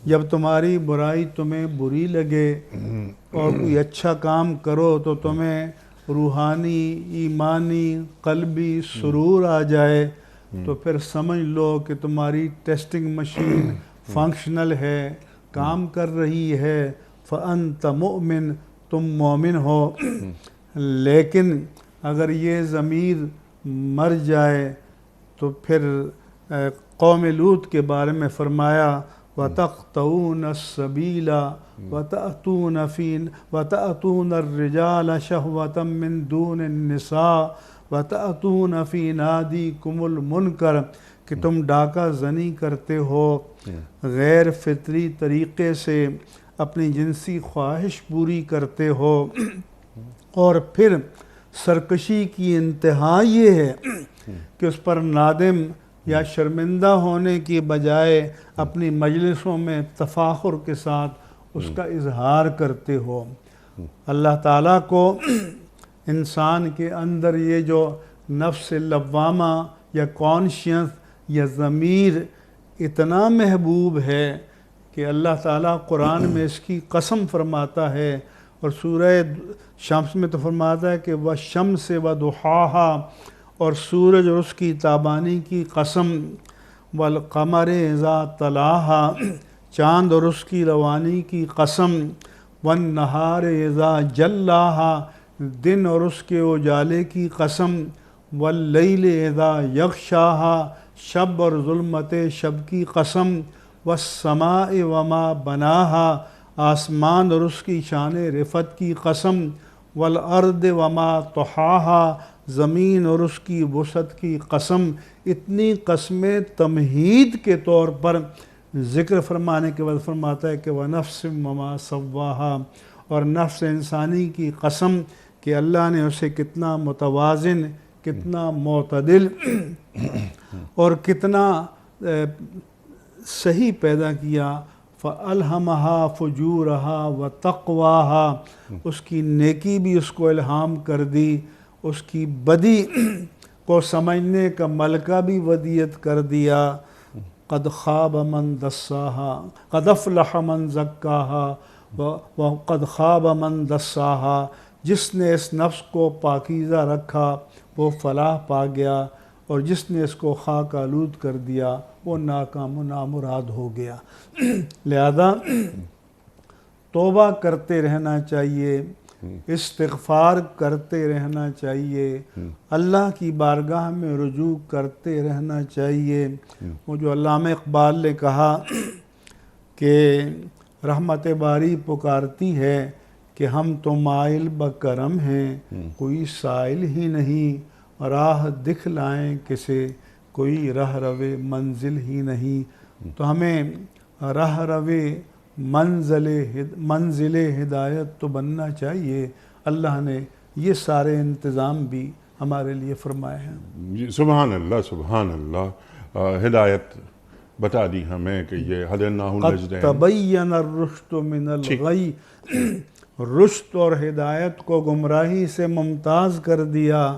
جب تمہاری برائی تمہیں بری لگے اور کوئی اچھا کام کرو تو تمہیں روحانی ایمانی قلبی سرور آ جائے تو پھر سمجھ لو کہ تمہاری ٹیسٹنگ مشین فنکشنل ہے، کام کر رہی ہے، فأنت مؤمن، تم مومن ہو۔ لیکن اگر یہ ضمیر مر جائے تو پھر قوم لوط کے بارے میں فرمایا وَتَقْطَعُونَ السَّبِيلَ وَتَأْتُونَ الرِّجَالَ شَهْوَةً مِّن دُونِ النِّسَاءِ وَتَأْتُونَ فِي نَادِيكُمُ الْمُنْكَرَ، کہ تم ڈاکہ زنی کرتے ہو، غیر فطری طریقے سے اپنی جنسی خواہش پوری کرتے ہو، اور پھر سرکشی کی انتہا یہ ہے کہ اس پر نادم یا شرمندہ ہونے کی بجائے اپنی مجلسوں میں تفاخر کے ساتھ اس کا اظہار کرتے ہو۔ اللہ تعالیٰ کو انسان کے اندر یہ جو نفس لوامہ یا کانشیس یا ضمیر اتنا محبوب ہے کہ اللہ تعالیٰ قرآن میں اس کی قسم فرماتا ہے، اور سورہ شمس میں تو فرماتا ہے کہ وَالشَّمْسِ وَضُحَاهَا، اور سورج اور اس کی تابانی کی قسم، وَالْقَمَرِ اِذَا تَلَاهَا، چاند اور اس کی روانی کی قسم، وَالنَّهَارِ اِذَا جَلَّاهَا، دن اور اس کے اجالے کی قسم، وَاللَّيْلِ اِذَا يَغْشَاهَا، شب اور ظلمت شب کی قسم، وَالسَّمَاءِ وَمَا بَنَاهَا، آسمان اور اس کی شان رفعت کی قسم، وَالْأَرْضِ وَمَا طَحَاهَا، زمین اور اس کی وسعت کی قسم۔ اتنی قسمیں تمہید کے طور پر ذکر فرمانے کے بعد فرماتا ہے کہ وَنَفْسٍ وَمَا سَوَّاهَا، اور نفس انسانی کی قسم کہ اللہ نے اسے کتنا متوازن، کتنا معتدل اور کتنا صحیح پیدا کیا۔ فَأَلْهَمَهَا فُجُورَهَا وَتَقْوَاهَا، اس کی نیکی بھی اس کو الہام کر دی، اس کی بدی کو سمجھنے کا ملکہ بھی ودیت کر دیا۔ قَدْ خَابَ مَنْ دَسَّاهَا قَدْ أَفْلَحَ مَنْ زَكَّاهَا وَقَدْ خَابَ مَنْ دَسَّاهَا، جس نے اس نفس کو پاکیزہ رکھا وہ فلاح پا گیا، اور جس نے اس کو خاک آلود کر دیا وہ ناکام و نامراد ہو گیا۔ لہذا توبہ کرتے رہنا چاہیے، استغفار کرتے رہنا چاہیے، اللہ کی بارگاہ میں رجوع کرتے رہنا چاہیے۔ وہ جو علامہ اقبال نے کہا کہ رحمت باری پکارتی ہے کہ ہم تو مائل بکرم ہیں، کوئی سائل ہی نہیں، راہ دکھلائیں کسے، کوئی رہ روے منزل ہی نہیں۔ تو ہمیں رہ روے منزل ہدایت تو بننا چاہیے۔ اللہ نے یہ سارے انتظام بھی ہمارے لیے فرمائے ہیں۔ سبحان اللہ، سبحان اللہ۔ ہدایت بتا دی ہمیں کہ یہ ہدیناہ قد النجدین، تبین الرشد من الغی، رشد اور ہدایت کو گمراہی سے ممتاز کر دیا،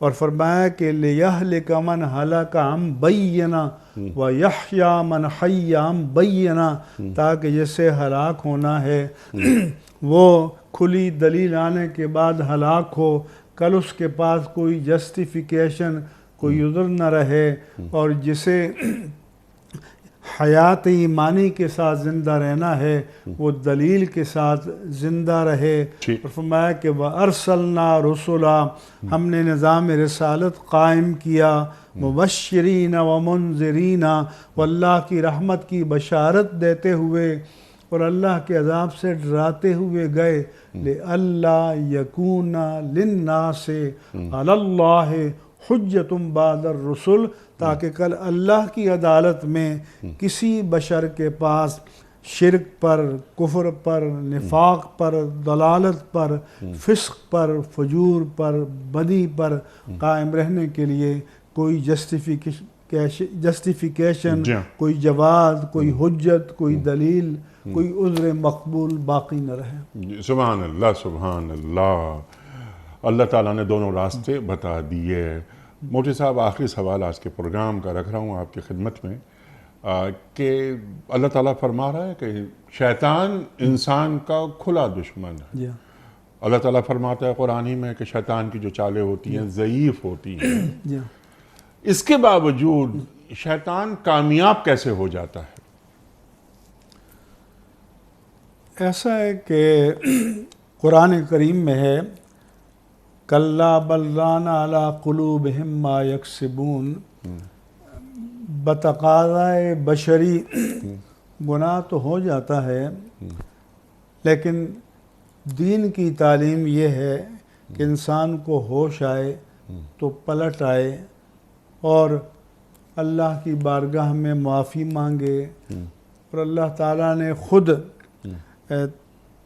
اور فرمایا کہ لِيَهْلِكَ مَنْ هَلَكَ عَنْ بَيِّنَةٍ وَيَحْيَا مَنْ حَيَّ عَنْ بَيِّنَةٍ، تاکہ جسے ہلاک ہونا ہے وہ کھلی دلیل آنے کے بعد ہلاک ہو، کل اس کے پاس کوئی جسٹیفیکیشن، کوئی عذر نہ رہے، اور جسے حیات ایمانی کے ساتھ زندہ رہنا ہے وہ دلیل کے ساتھ زندہ رہے۔ اور فرمایا کہ وَأَرْسَلْنَا رُسُلًا، ہم نے نظام رسالت قائم کیا، مبشرین و منذرین، واللہ کی رحمت کی بشارت دیتے ہوئے، اور اللہ کے عذاب سے ڈراتے ہوئے گئے لِأَلَّا يَكُونَ لِلنَّاسِ عَلَى اللَّهِ حُجَّةٌ بَعْدَ الرُّسُلِ، تاکہ کل اللہ کی عدالت میں کسی بشر کے پاس شرک پر، کفر پر، نفاق پر، ضلالت پر، فسق پر، فجور پر، بدی پر قائم رہنے کے لیے کوئی جسٹیفیکیشن، جی کوئی جواز، کوئی حجت، کوئی دلیل، کوئی عذر مقبول باقی نہ رہے۔ سبحان اللہ، سبحان اللہ۔ اللہ تعالیٰ نے دونوں راستے بتا دیے۔ مفتی صاحب، آخری سوال آج کے پروگرام کا رکھ رہا ہوں آپ کی خدمت میں، کہ اللہ تعالیٰ فرما رہا ہے کہ شیطان انسان کا کھلا دشمن ہے۔ جی اللہ تعالیٰ فرماتا ہے قرآن ہی میں کہ شیطان کی جو چالیں ہوتی ہیں ضعیف ہوتی ہیں، جی اس کے باوجود شیطان کامیاب کیسے ہو جاتا ہے؟ ایسا ہے کہ قرآن کریم میں ہے کَلَّا بَلْ رَانَ عَلَىٰ قُلُوبِهِمْ مَا يَكْسِبُونَ، بتقاضائے بشری گناہ تو ہو جاتا ہے، لیکن دین کی تعلیم یہ ہے کہ انسان کو ہوش آئے تو پلٹ آئے اور اللہ کی بارگاہ میں معافی مانگے، اور اللہ تعالیٰ نے خود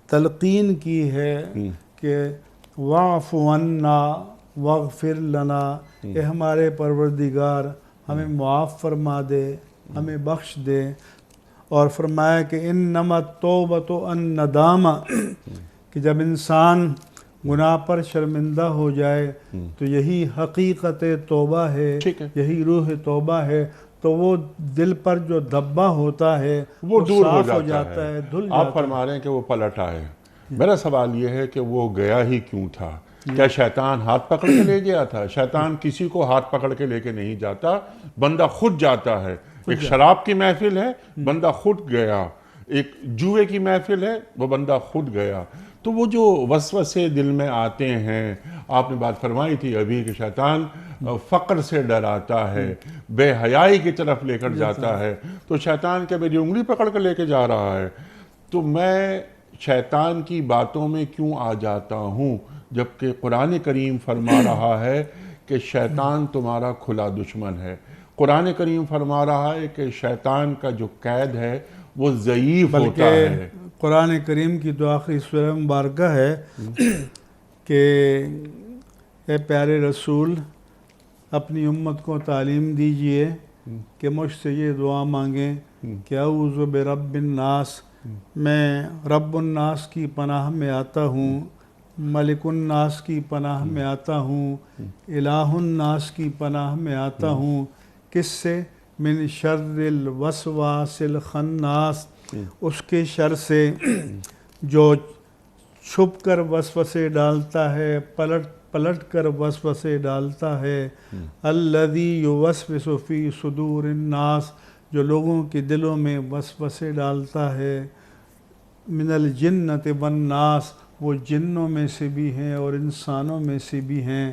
تلقین کی ہے کہ وَاعْفُ عَنَّا وَاغْفِرْ لَنَا، اے ہمارے پروردگار ہمیں معاف فرما دے، ہمیں بخش دے، اور فرمایا کہ اِنَّمَا التَّوْبَةُ النَّدَامَةُ، کہ جب انسان گناہ پر شرمندہ ہو جائے تو یہی حقیقت توبہ ہے، یہی روح توبہ ہے، تو وہ دل پر جو دھبا ہوتا ہے وہ دور صاف ہو جاتا ہے، دھل جاتا ہے۔ آپ فرما رہے ہیں کہ وہ پلٹ آئے۔ میرا سوال یہ ہے کہ وہ گیا ہی کیوں تھا؟ کیا شیطان ہاتھ پکڑ کے لے گیا تھا؟ شیطان کسی کو ہاتھ پکڑ کے لے کے نہیں جاتا، بندہ خود جاتا ہے۔ ایک شراب کی محفل ہے، بندہ خود گیا۔ ایک جوئے کی محفل ہے، وہ بندہ خود گیا۔ تو وہ جو وسوسے دل میں آتے ہیں، آپ نے بات فرمائی تھی ابھی کہ شیطان فقر سے ڈراتا ہے، بے حیائی کی طرف لے کر جاتا ہے، تو شیطان کیا میری انگلی پکڑ کر لے کے جا رہا ہے؟ تو میں شیطان کی باتوں میں کیوں آ جاتا ہوں جبکہ قرآن کریم فرما رہا ہے کہ شیطان تمہارا کھلا دشمن ہے؟ قرآن کریم فرما رہا ہے کہ شیطان کا جو قید ہے وہ ضعیف ہوتا ہے۔ قرآن کریم کی تو آخری سورہ مبارکہ ہے کہ اے پیارے رسول اپنی امت کو تعلیم دیجئے کہ مجھ سے یہ دعا مانگیں کہ اعوذ برب الناس، میں رب الناس کی پناہ میں آتا ہوں، ملک الناس کی پناہ میں آتا ہوں، الہ الناس کی پناہ میں آتا ہوں، کس سے؟ من شر الوسواس الخناس، اس کے شر سے جو چھپ کر وسوسے ڈالتا ہے، پلٹ کر وسوسے ڈالتا ہے، الذی یوسوس فی صدور الناس، جو لوگوں کے دلوں میں وسوسے ڈالتا ہے، من الجنۃ والناس، وہ جنوں میں سے بھی ہیں اور انسانوں میں سے بھی ہیں۔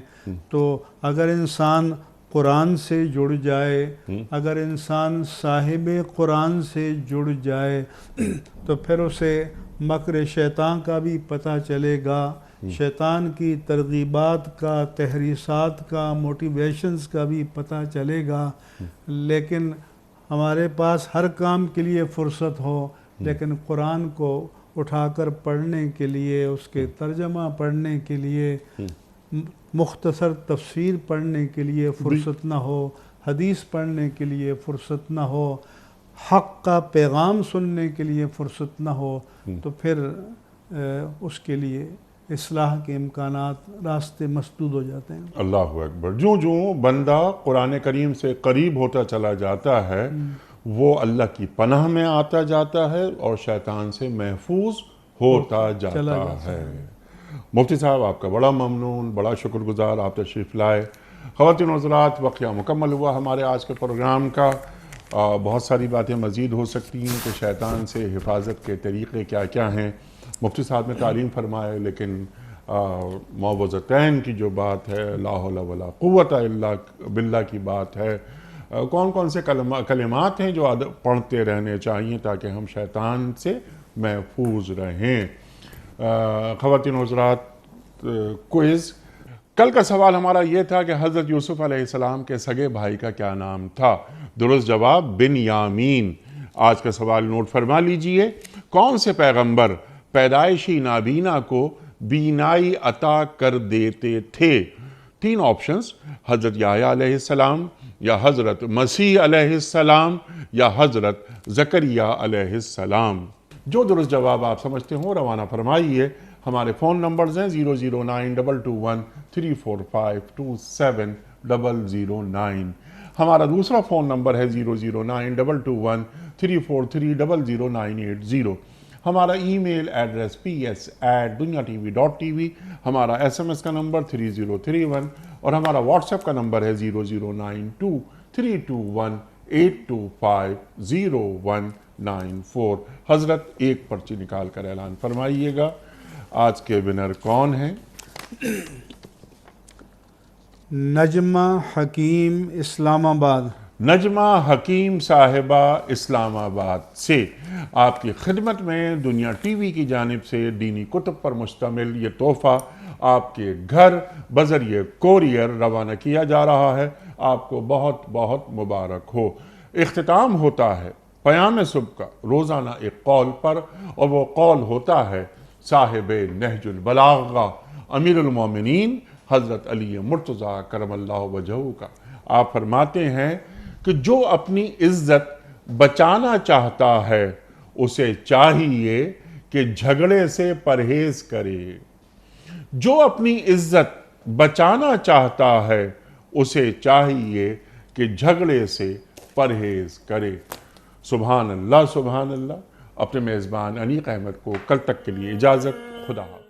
تو اگر انسان قرآن سے جڑ جائے، اگر انسان صاحب قرآن سے جڑ جائے تو پھر اسے مکر شیطان کا بھی پتہ چلے گا، شیطان کی ترغیبات کا، تحریصات کا، موٹیویشنز کا بھی پتہ چلے گا۔ لیکن ہمارے پاس ہر کام کے لیے فرصت ہو، لیکن قرآن کو اٹھا کر پڑھنے کے لیے، اس کے ترجمہ پڑھنے کے لیے، مختصر تفسیر پڑھنے کے لیے فرصت نہ ہو، حدیث پڑھنے کے لیے فرصت نہ ہو، حق کا پیغام سننے کے لیے فرصت نہ ہو، تو پھر اس کے لیے اصلاح کے امکانات، راستے مسدود ہو جاتے ہیں۔ اللہ اکبر۔ جوں جوں بندہ قرآن کریم سے قریب ہوتا چلا جاتا ہے، وہ اللہ کی پناہ میں آتا جاتا ہے اور شیطان سے محفوظ ہوتا جاتا ہے۔ مفتی صاحب آپ کا بڑا ممنون، بڑا شکر گزار، آپ تشریف لائے۔ خواتین و حضرات، وقیہ مکمل ہوا ہمارے آج کے پروگرام کا۔ بہت ساری باتیں مزید ہو سکتی ہیں کہ شیطان سے حفاظت کے طریقے کیا کیا ہیں، مفتی صاحب نے تعلیم فرمائے، لیکن معوذتین کی جو بات ہے، لا حول ولا قوت الا باللہ کی بات ہے، کون کون سے کلمات ہیں جو پڑھتے رہنے چاہیے تاکہ ہم شیطان سے محفوظ رہیں۔ خواتین و حضرات، کوئز کل کا سوال ہمارا یہ تھا کہ حضرت یوسف علیہ السلام کے سگے بھائی کا کیا نام تھا؟ درست جواب بنیامین۔ آج کا سوال نوٹ فرما لیجئے، کون سے پیغمبر پیدائشی نابینا کو بینائی عطا کر دیتے تھے؟ 3 آپشنز، حضرت یحییٰ علیہ السلام، یا حضرت مسیح علیہ السلام، یا حضرت زکریا علیہ السلام۔ جو درست جواب آپ سمجھتے ہوں روانہ فرمائیے۔ ہمارے فون نمبرز ہیں 0092213452709۔ ہمارا دوسرا فون نمبر ہے 009221343000980۔ ہمارا ای میل ایڈریس ps@dunyatv.tv، ہمارا SMS کا نمبر 3031، اور ہمارا واٹس ایپ کا نمبر ہے 009232182509194۔ حضرت ایک پرچی نکال کر اعلان فرمائیے گا۔ آج کے ونر کون ہیں؟ نجمہ حکیم اسلام آباد۔ نجمہ حکیم صاحبہ اسلام آباد سے آپ کی خدمت میں دنیا ٹی وی کی جانب سے دینی کتب پر مشتمل یہ تحفہ آپ کے گھر بذریعہ کوریئر روانہ کیا جا رہا ہے۔ آپ کو بہت بہت مبارک ہو۔ اختتام ہوتا ہے پیام صبح کا روزانہ ایک قول پر، اور وہ قول ہوتا ہے صاحب نہج البلاغہ امیر المومنین حضرت علی مرتضیٰ کرم اللہ وجہہ کا۔ آپ فرماتے ہیں کہ جو اپنی عزت بچانا چاہتا ہے اسے چاہیے کہ جھگڑے سے پرہیز کرے۔ جو اپنی عزت بچانا چاہتا ہے اسے چاہیے کہ جھگڑے سے پرہیز کرے۔ سبحان اللہ سبحان اللہ۔ اپنے میزبان انیق احمد کو کل تک کے لیے اجازت، خدا حافظ۔